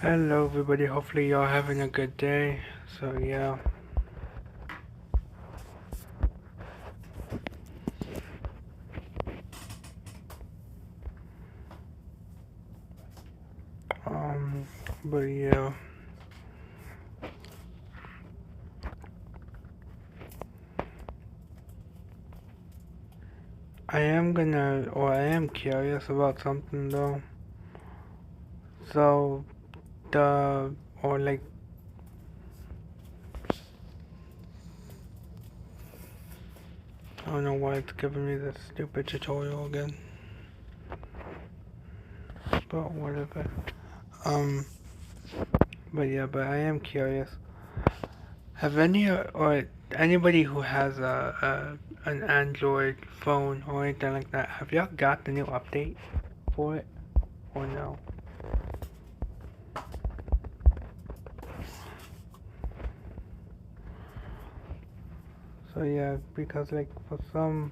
Hello everybody, hopefully y'all having a good day. So yeah, um, but yeah, I am curious about something though. So the, or like, I don't know why it's giving me this stupid tutorial again, but whatever. Um, but I am curious. Have any or anybody who has an Android phone or anything like that, have y'all got the new update for it or no? So yeah, because like for some,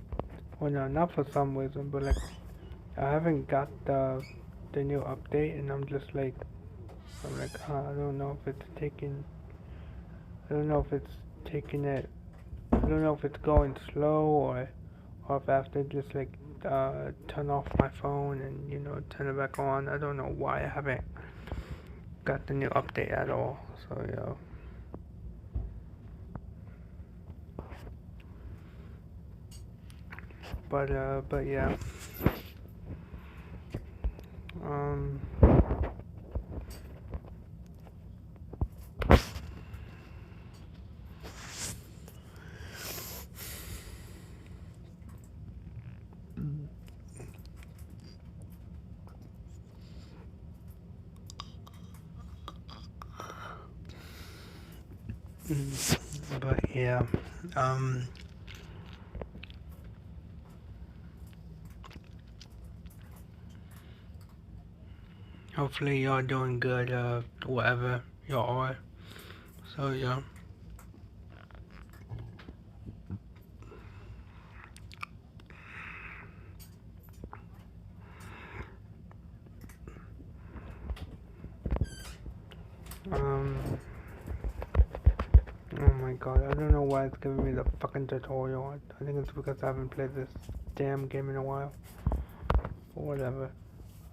well no, not for some reason, but like I haven't got the new update, and I'm like, I don't know if it's taking, I don't know if it's taking it, I don't know if it's going slow or if I have to just like turn off my phone and turn it back on. I don't know why I haven't got the new update at all. So yeah, but yeah, um. But yeah, um, hopefully y'all doing good, whatever y'all are. So yeah, um, oh my god, I don't know why it's giving me the fucking tutorial. I think it's because I haven't played this damn game in a while. Or whatever.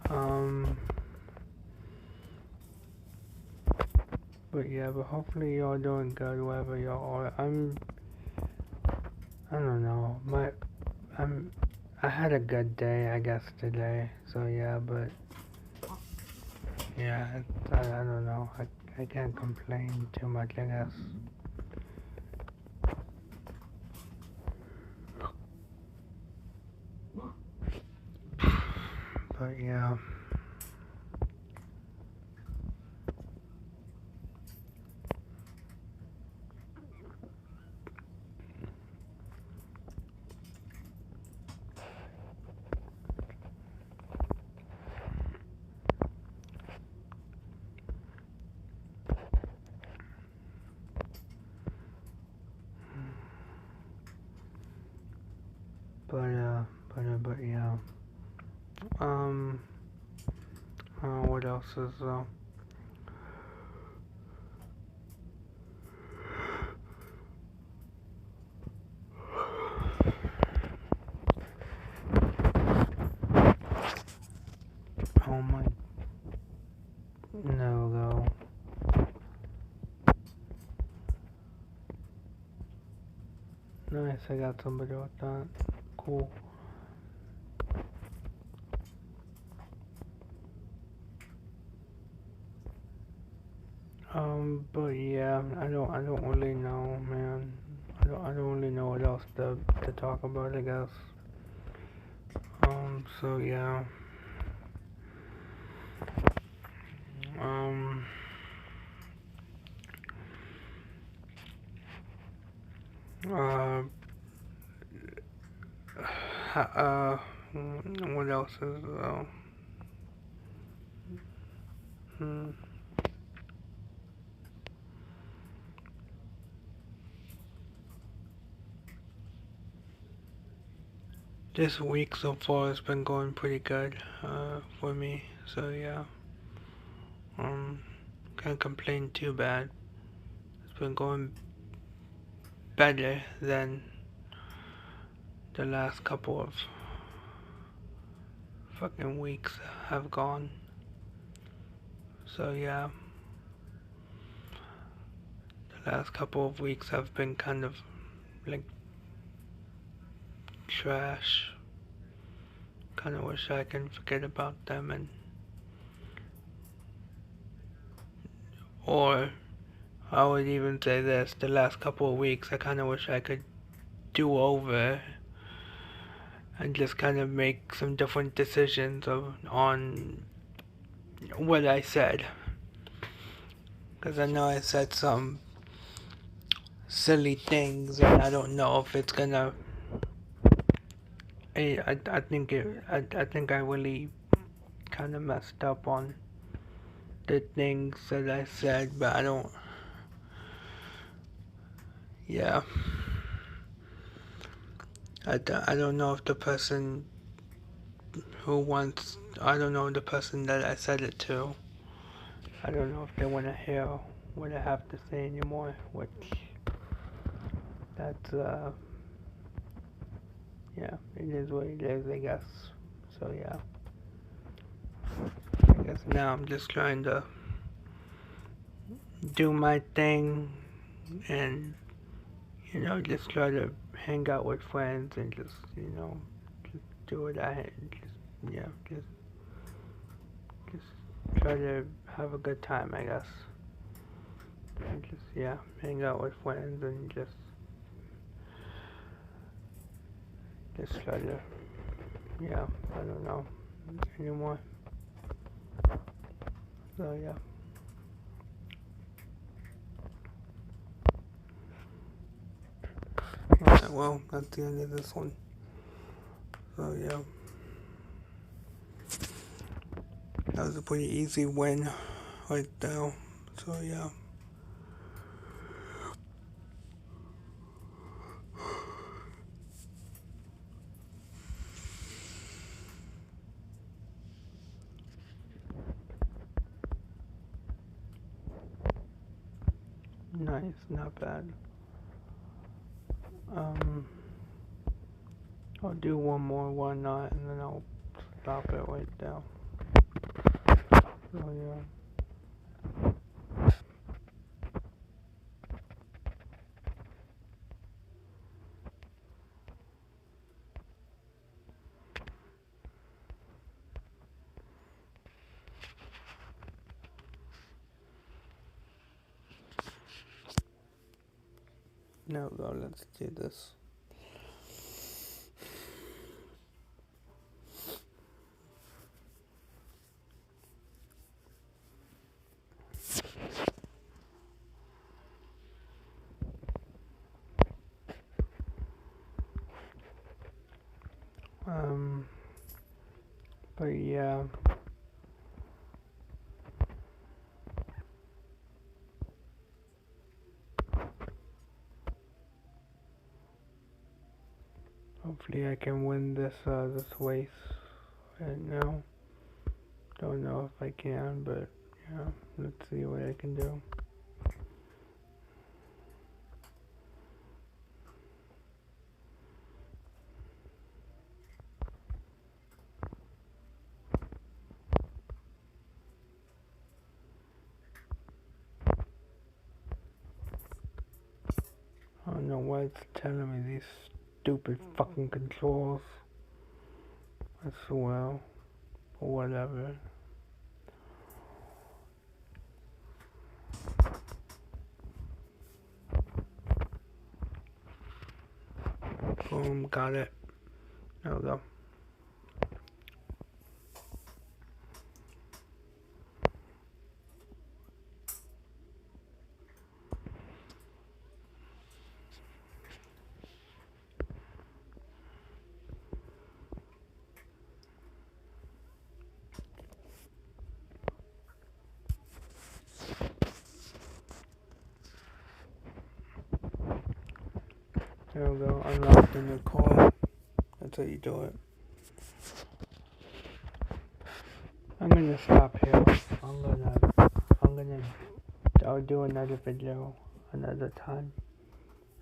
Um, but yeah, but hopefully y'all doing good, wherever y'all are. I don't know, I'm, I had a good day, I guess, today. So yeah, but yeah, I don't know. I can't complain too much, I guess. But yeah, but but yeah. Um, what else is oh my, no though. Nice, I got somebody with that. Cool. But yeah, I don't really know, man. I don't really know what else to talk about, I guess. So yeah. Um, uh, what else is, hmm, this week so far has been going pretty good, for me. So yeah. Um, can't complain too bad. It's been going better than the last couple of fucking weeks have gone. So yeah, the last couple of weeks have been kind of like trash. Kind of wish I can forget about them or I would even say this, the last couple of weeks I kind of wish I could do over and just kind of make some different decisions on what I said. Because I know I said some silly things and I don't know if it's gonna... I think I really kind of messed up on the things that I said, but I don't... Yeah. I don't know if the person who wants... I don't know the person that I said it to. I don't know if they want to hear what I have to say anymore, which... That's, yeah, it is what it is, I guess. So, yeah. I guess now I'm just trying to do my thing and, just try to hang out with friends and just, just do what just try to have a good time, I guess. And just, hang out with friends and just try to, I don't know anymore. So, yeah. Alright, well, that's the end of this one. So, yeah. That was a pretty easy win right there. So, yeah. Nice, not bad. I'll do one more, why not, and then I'll stop it right there. So, yeah. Now go, let's do this. But yeah. Hopefully I can win this race right now. Don't know if I can, but yeah, let's see what I can do. I don't know why it's telling me these stupid fucking controls. I swear. Or whatever. Boom, got it. There we go. There we go, unlock the new car. That's how you do it. I'm gonna stop here. I'm gonna I'll do another video another time.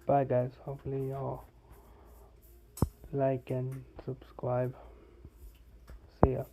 Bye guys, hopefully y'all like and subscribe. See ya.